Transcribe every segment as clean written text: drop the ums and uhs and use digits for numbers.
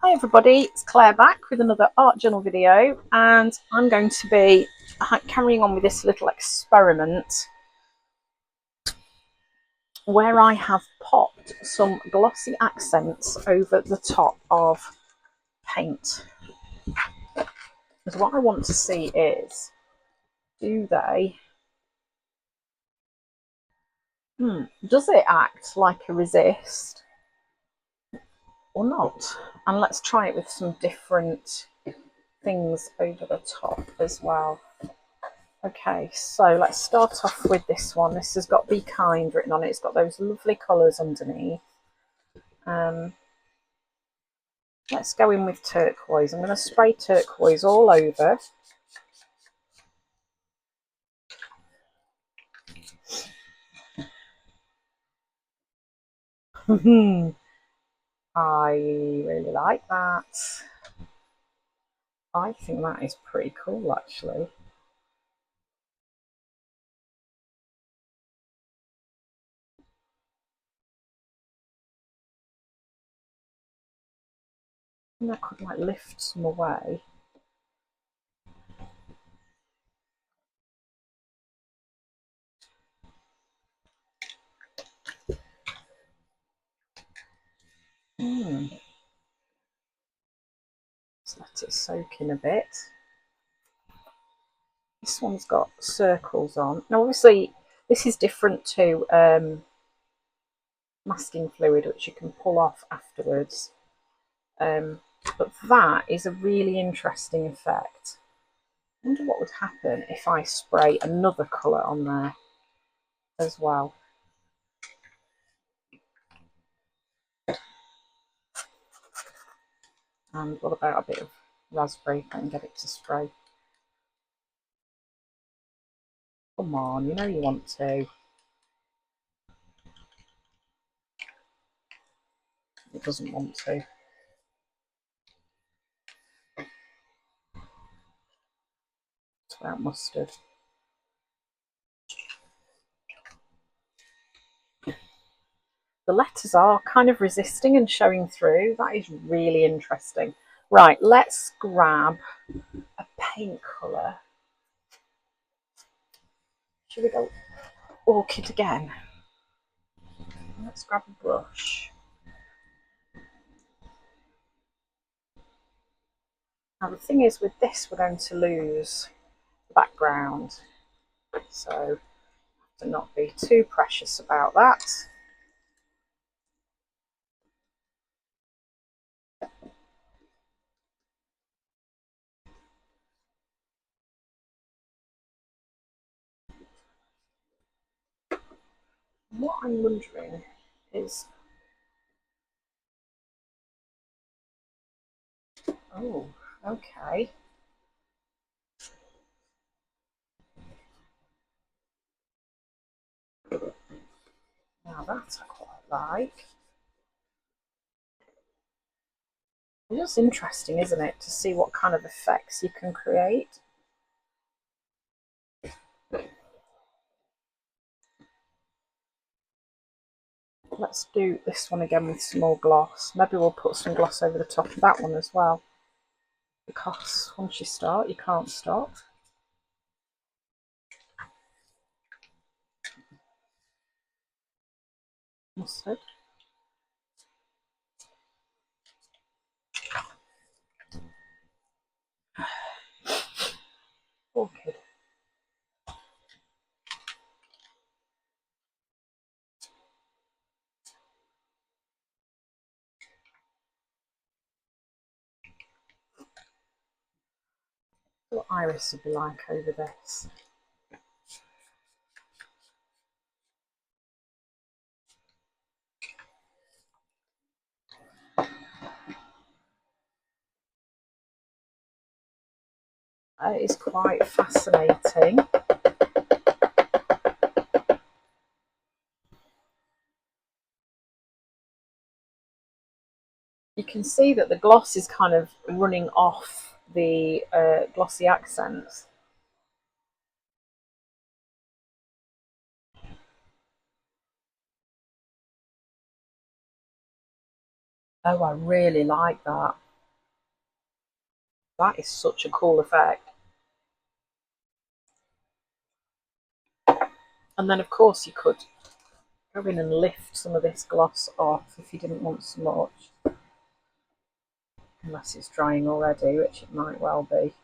Hi everybody, it's Claire back with another art journal video, and I'm going to be carrying on with this little experiment where I have popped some glossy accents over the top of paint. Because what I want to see is, does it act like a resist or not? And let's try it with some different things over the top as well. Okay, so let's start off with this one. This has got Be Kind written on it. It's got those lovely colours underneath. Let's go in with turquoise. I'm going to spray turquoise all over. I really like that. I think that is pretty cool, actually. And I could like lift some away. Just let it soak in a bit. This one's got circles on. Now, obviously, this is different to masking fluid, which you can pull off afterwards. But that is a really interesting effect. I wonder what would happen if I spray another colour on there as well. And what about a bit of raspberry? If I can get it to spray. Come on, you know you want to. It doesn't want to. It's without mustard. The letters are kind of resisting and showing through. That is really interesting. Right, let's grab a paint colour. Should we go orchid again? Let's grab a brush. Now the thing is, with this we're going to lose the background, so to not be too precious about that. What I'm wondering is, oh, okay. Now that I quite like. It's just interesting, isn't it, to see what kind of effects you can create. Let's do this one again with some more gloss. Maybe we'll put some gloss over the top of that one as well, because once you start, you can't stop. Mustard. Orchid. What iris would be like over this? It is quite fascinating. You can see that the gloss is kind of running off the glossy accents. Oh, I really like that. That is such a cool effect. And then of course you could go in and lift some of this gloss off if you didn't want so much. Unless it's drying already, which it might well be.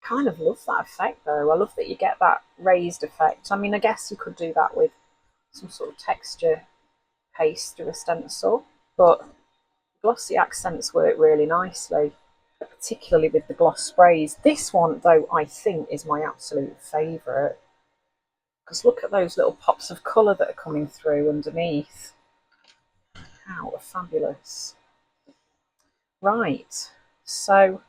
Kind of love that effect though. I love that you get that raised effect. I mean, I guess you could do that with some sort of texture paste or a stencil, but glossy accents work really nicely, particularly with the gloss sprays. This one though, I think is my absolute favourite, because look at those little pops of colour that are coming through underneath. How fabulous. Right, so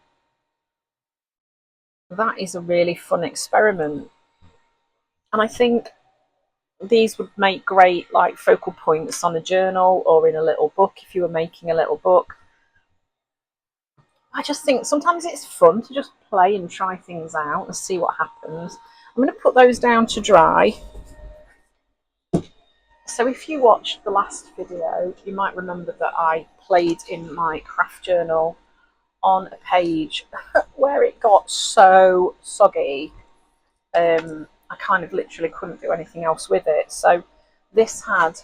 that is a really fun experiment, and I think these would make great like focal points on a journal or in a little book if you were making a little book. I just think sometimes it's fun to just play and try things out and see what happens. I'm going to put those down to dry. So if you watched the last video, you might remember that I played in my craft journal on a page where it got so soggy. I kind of literally couldn't do anything else with it. So this had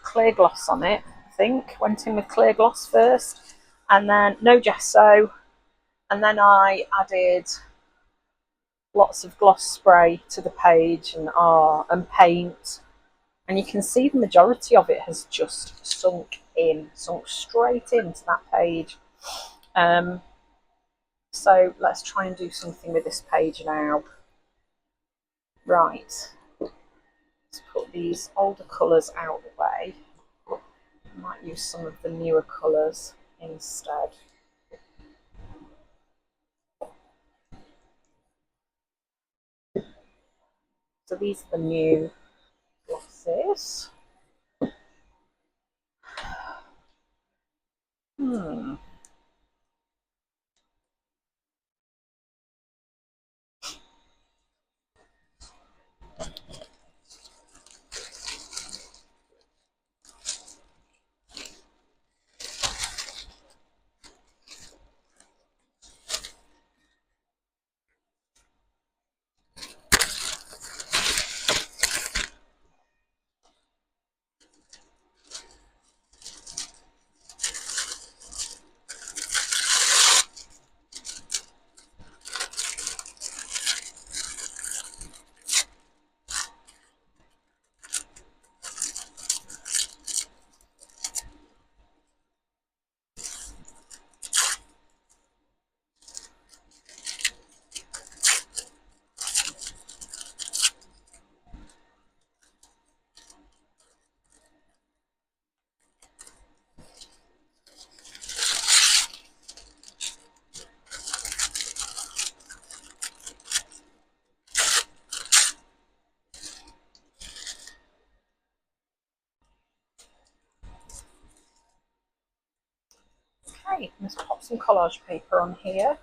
clear gloss on it, I think. Went in with clear gloss first, and then no gesso, and then I added lots of gloss spray to the page and paint, and you can see the majority of it has just sunk straight into that page. So let's try and do something with this page now. Right, let's put these older colours out of the way. I might use some of the newer colours instead. So these are the new glosses. Okay, let's pop some collage paper on here.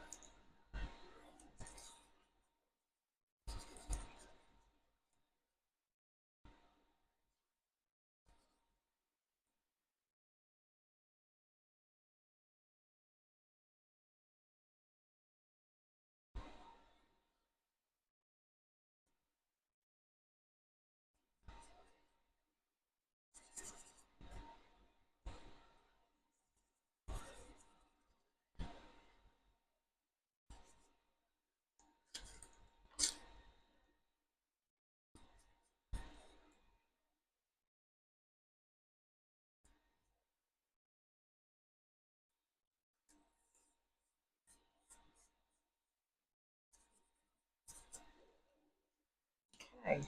Okay,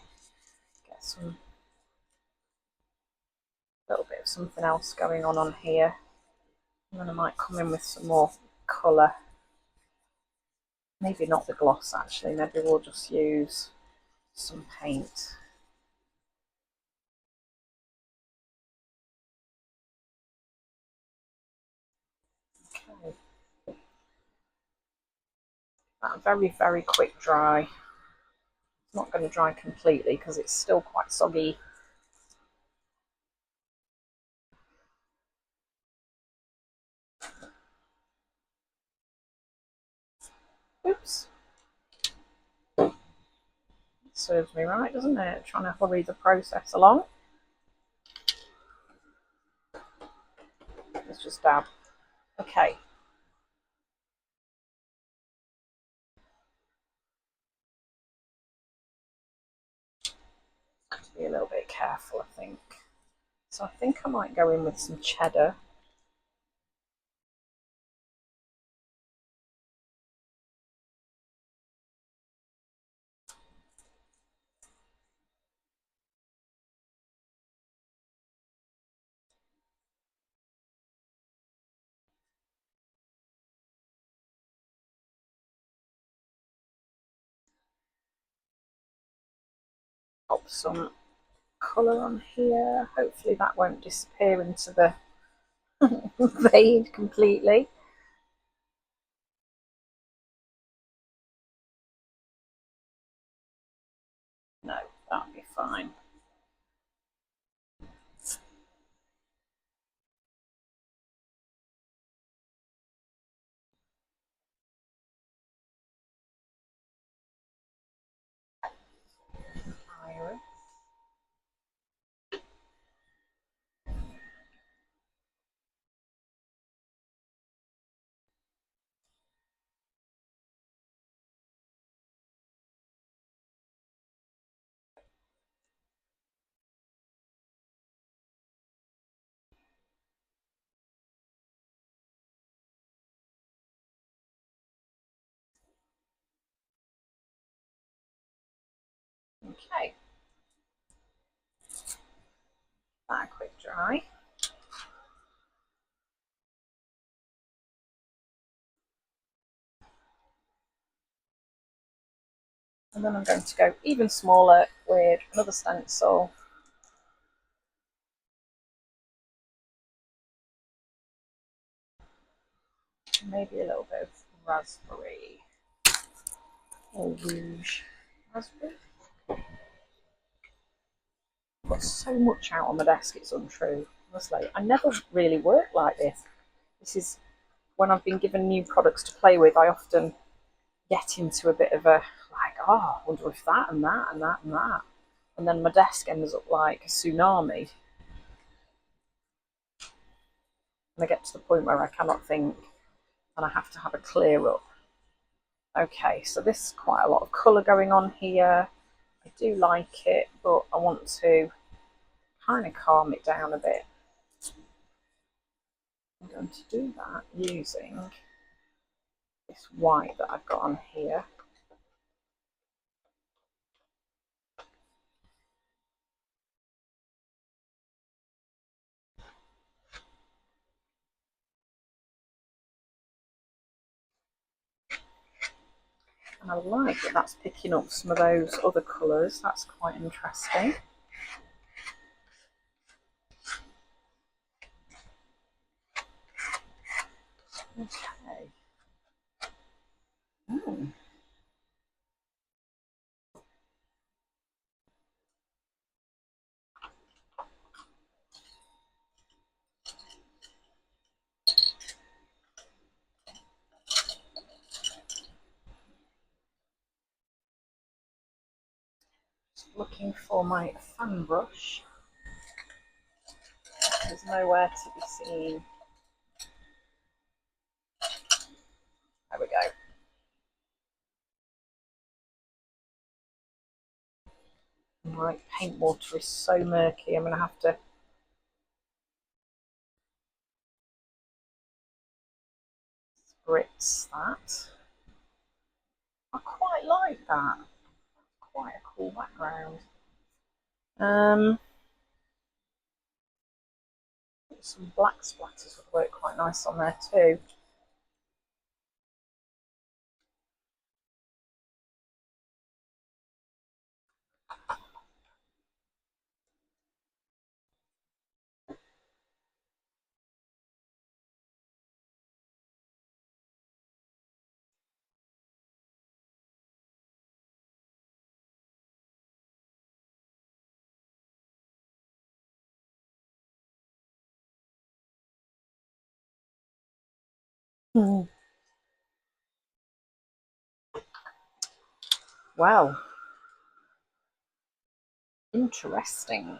get some little bit of something else going on here, and then I might come in with some more colour. Maybe not the gloss actually, maybe we'll just use some paint. Okay. That very, very quick dry. It's not going to dry completely because it's still quite soggy. Oops. Serves me right, doesn't it? Trying to hurry the process along. Let's just dab. Okay. Have to be a little bit careful, I think. So I think I might go in with some cheddar. Pop some colour on here. Hopefully that won't disappear into the fade completely. No, that'll be fine. Iris. Okay. That a quick dry. And then I'm going to go even smaller with another stencil. Maybe a little bit of raspberry or rouge. Raspberry? I've got so much out on my desk, it's untrue. Honestly, I never really work like this. This is when I've been given new products to play with, I often get into a bit of a like, oh, I wonder if that and that and that and that. And then my desk ends up like a tsunami. And I get to the point where I cannot think and I have to have a clear up. Okay, so this is quite a lot of colour going on here. I do like it, but I want to kind of calm it down a bit. I'm going to do that using this white that I've got on here. And I like that that's picking up some of those other colours. That's quite interesting. Okay. Looking for my fan brush. There's nowhere to be seen. There we go. My paint water is so murky, I'm going to have to spritz that. I quite like that. Quite a cool background. Some black splatters would work quite nice on there too. Well, interesting.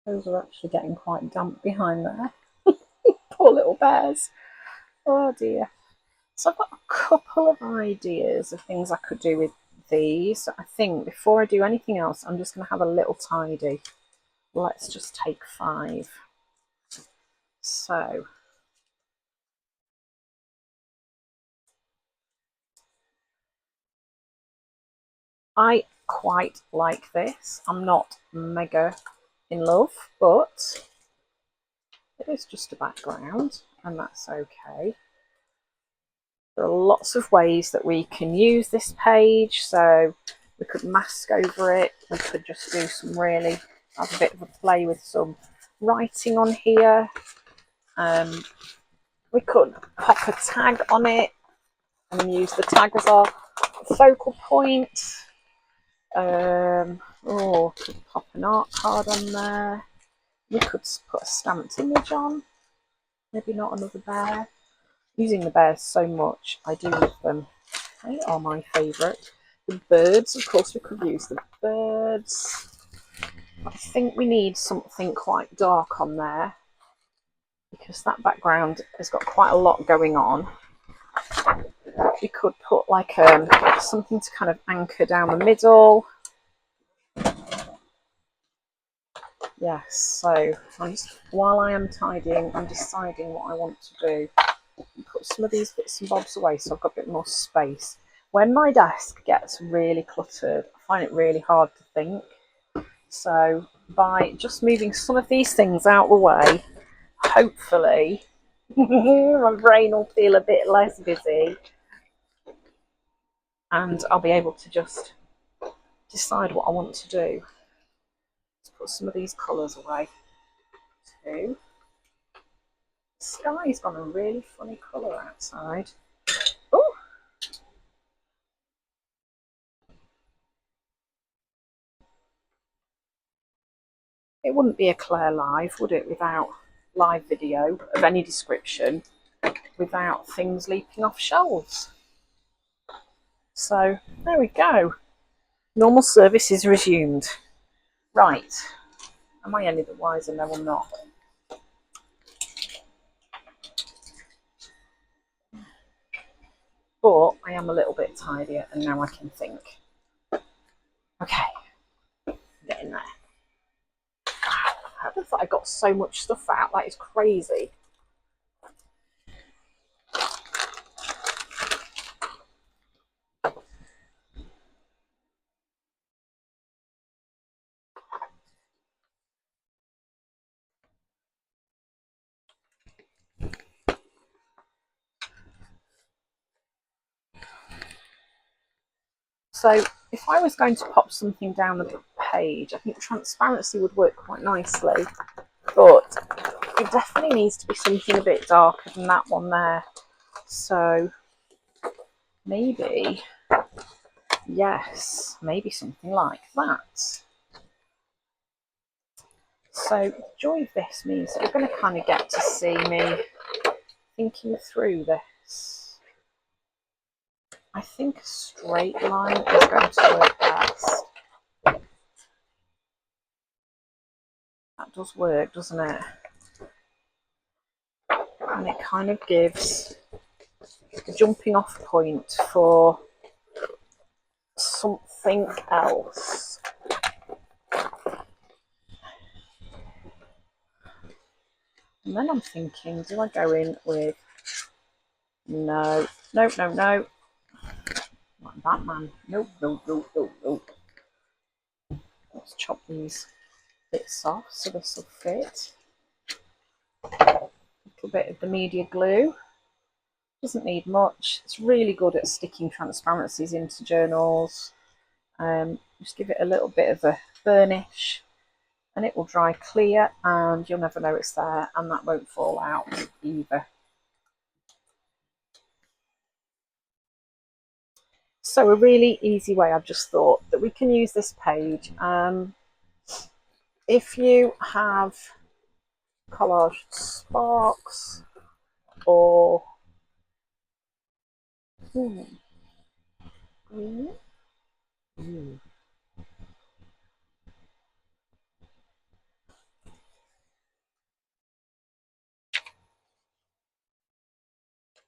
Those are actually getting quite damp behind there. Poor little bears. Oh dear. So I've got a couple of ideas of things I could do with these. I think before I do anything else, I'm just going to have a little tidy. Let's just take 5. So I quite like this. I'm not mega in love, but it is just a background and that's okay. There are lots of ways that we can use this page. So we could mask over it. We could just do some really, have a bit of a play with some writing on here. We could pop a tag on it and use the tag as our focal point. Could pop an art card on there. We could put a stamped image on. Maybe not another bear. Using the bears so much, I do love them. They are my favourite. The birds, of course, we could use the birds. I think we need something quite dark on there because that background has got quite a lot going on. We could put like something to kind of anchor down the middle. Yes, so while I am tidying, I'm deciding what I want to do. Put some of these bits and bobs away so I've got a bit more space. When my desk gets really cluttered, I find it really hard to think. So by just moving some of these things out of the way, hopefully my brain will feel a bit less busy and I'll be able to just decide what I want to do. Let's put some of these colours away too. The sky's gone a really funny colour outside. Oh! It wouldn't be a Claire Live, would it, without live video of any description, without things leaping off shelves. So there we go. Normal service is resumed. Right. Am I any the wiser? No, I'm not. But I am a little bit tidier and now I can think. Okay. Get in there. I thought I got so much stuff out. That is crazy. So if I was going to pop something down the page, I think transparency would work quite nicely, but it definitely needs to be something a bit darker than that one there. So maybe, yes, maybe something like that. So the joy of this means that you're going to kind of get to see me thinking through this. I think a straight line is going to work best. That does work, doesn't it? And it kind of gives a jumping off point for something else. And then I'm thinking, do I go in with, no, no, no, no, like Batman, nope, nope, nope, nope, nope. Let's chop these bits off so this will fit. A little bit of the media glue. Doesn't need much. It's really good at sticking transparencies into journals. Just give it a little bit of a burnish and it will dry clear and you'll never know it's there, and that won't fall out either. So a really easy way, I've just thought, that we can use this page. If you have collage sparks or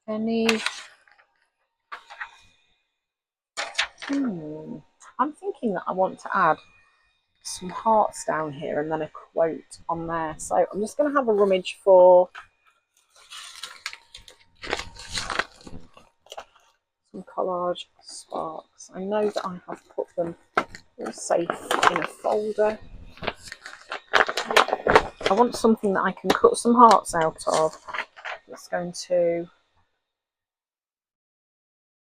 any I'm thinking that I want to add some hearts down here and then a quote on there. So I'm just going to have a rummage for some collage sparks. I know that I have put them all safe in a folder. I want something that I can cut some hearts out of. That's going to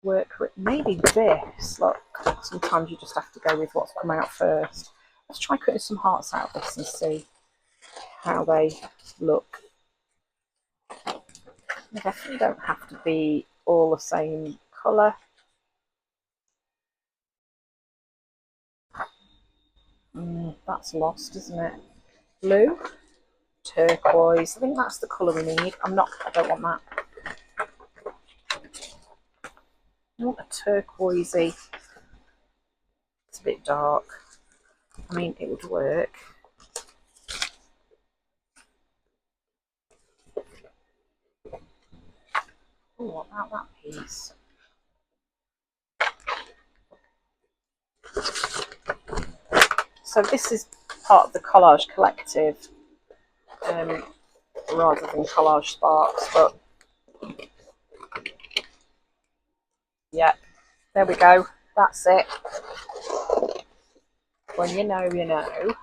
work with maybe this. Look, sometimes you just have to go with what's come out first. Let's try cutting some hearts out of this and see how they look. They definitely don't have to be all the same colour. That's lost, isn't it? Blue, turquoise. I think that's the colour we need. I don't want that. I want a turquoisey. It's a bit dark. I mean, it would work. Oh, what about that piece? So this is part of the Collage Collective, rather than Collage Sparks, but yeah, there we go. That's it. When you know, you know.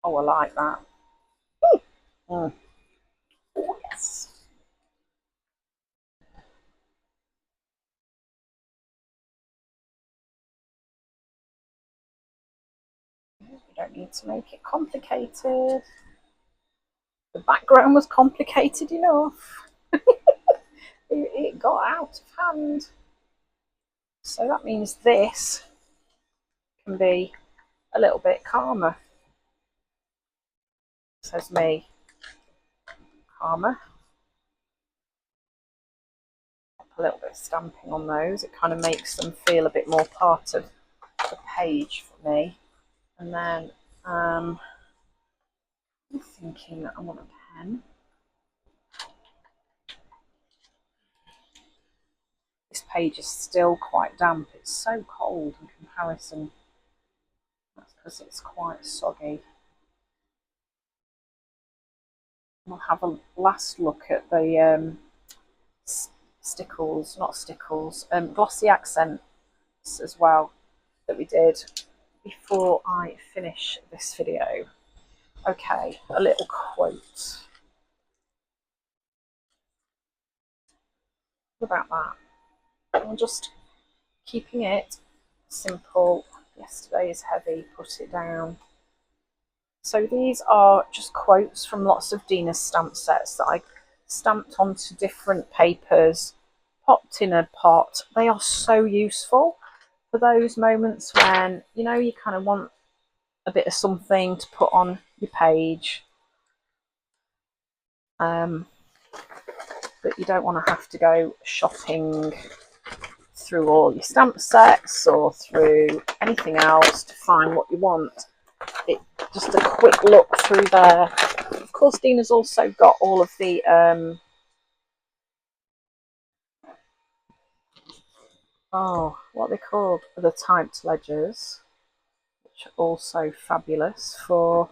Oh, I like that. Yes. You don't need to make it complicated. The background was complicated enough. It got out of hand. So that means this can be a little bit calmer. Says me. Calmer. A little bit of stamping on those. It kind of makes them feel a bit more part of the page for me. And then I'm thinking that I want a pen. This page is still quite damp. It's so cold in comparison. That's because it's quite soggy. We'll have a last look at the glossy accents as well that we did before I finish this video. Okay, a little quote. What about that? I'm just keeping it simple. Yesterday is heavy, put it down. So these are just quotes from lots of Dina's stamp sets that I stamped onto different papers, popped in a pot. They are so useful for those moments when, you know, you kind of want a bit of something to put on your page. But you don't want to have to go shopping through all your stamp sets or through anything else to find what you want. Just a quick look through there. Of course, Dina's also got all of the Oh, what they called the typed ledgers, which are also fabulous for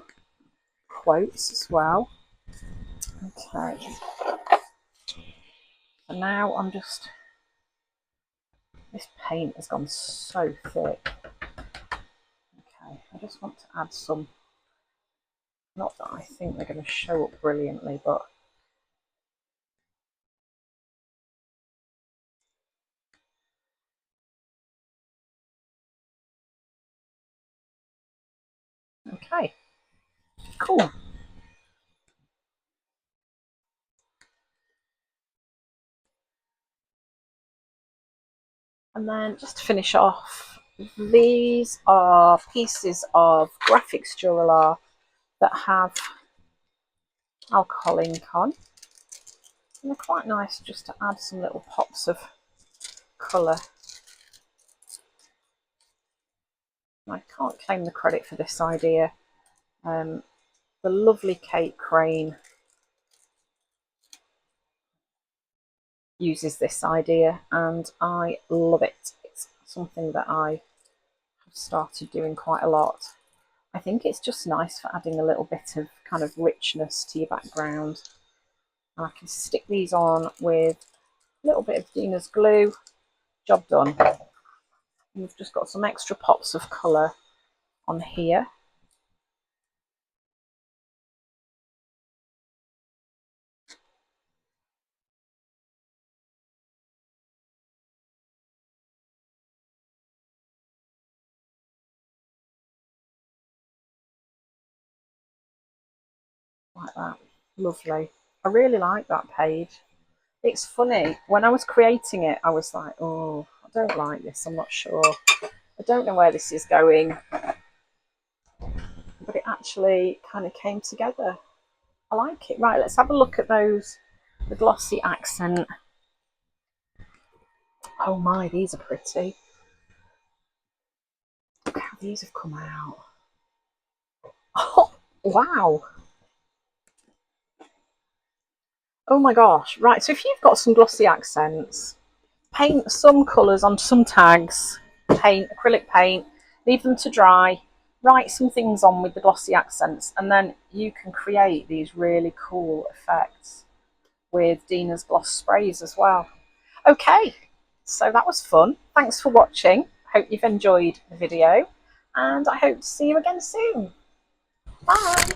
quotes as well. Okay, so now I'm just, this paint has gone so thick. Okay, I just want to add some, not that I think they're going to show up brilliantly, but okay, cool. And then just to finish off, these are pieces of graphics Duralar that have alcohol ink on. And they're quite nice just to add some little pops of colour. I can't claim the credit for this idea. The lovely Kate Crane uses this idea and I love it. It's something that I have started doing quite a lot. I think it's just nice for adding a little bit of kind of richness to your background. And I can stick these on with a little bit of Dina's glue. Job done. We've just got some extra pops of colour on here. Like that. Lovely. I really like that page. It's funny, when I was creating it, I was like, oh, I don't like this, I'm not sure. I don't know where this is going. But it actually kind of came together. I like it. Right, let's have a look at those, the glossy accent. Oh my, these are pretty. Look how these have come out. Oh, wow. Oh my gosh. Right, so if you've got some glossy accents, paint some colours on some tags, paint, acrylic paint, leave them to dry, write some things on with the glossy accents, and then you can create these really cool effects with Dina's gloss sprays as well. Okay, so that was fun. Thanks for watching. Hope you've enjoyed the video, and I hope to see you again soon. Bye.